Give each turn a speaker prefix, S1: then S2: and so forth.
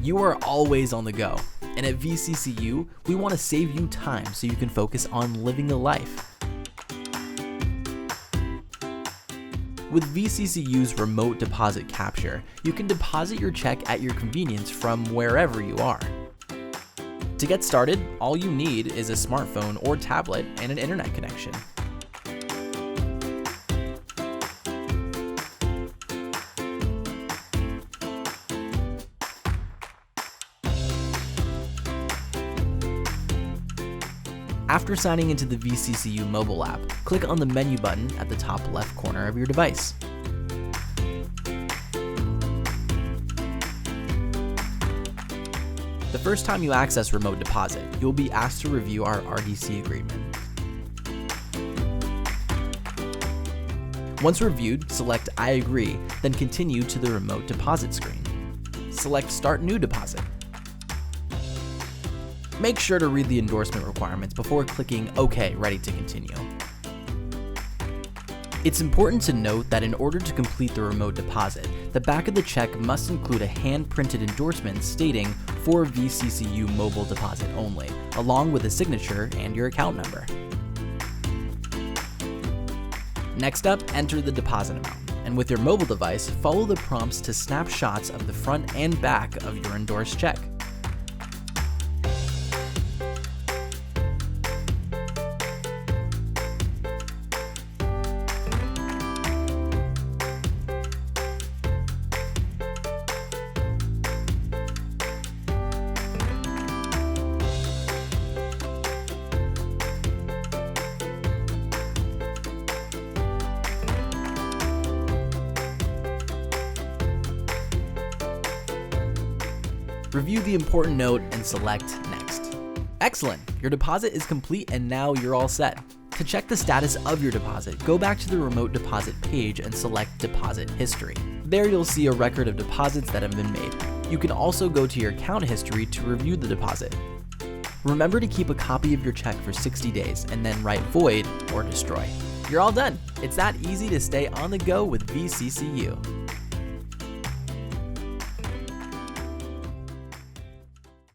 S1: You are always on the go, and at VCCU, we want to save you time so you can focus on living a life. With VCCU's remote deposit capture, you can deposit your check at your convenience from wherever you are. To get started, all you need is a smartphone or tablet and an internet connection. After signing into the VCCU mobile app, click on the menu button at the top left corner of your device. The first time you access remote deposit, you'll be asked to review our RDC agreement. Once reviewed, select I agree, then continue to the remote deposit screen. Select Start New Deposit. Make sure to read the endorsement requirements before clicking OK, ready to continue. It's important to note that in order to complete the remote deposit, the back of the check must include a hand-printed endorsement stating for VCCU mobile deposit only, along with a signature and your account number. Next up, enter the deposit amount, and with your mobile device, follow the prompts to snap shots of the front and back of your endorsed check. Review the important note and select Next. Excellent! Your deposit is complete and now you're all set. To check the status of your deposit, go back to the remote deposit page and select Deposit History. There you'll see a record of deposits that have been made. You can also go to your account history to review the deposit. Remember to keep a copy of your check for 60 days and then write Void or Destroy. You're all done! It's that easy to stay on the go with VCCU.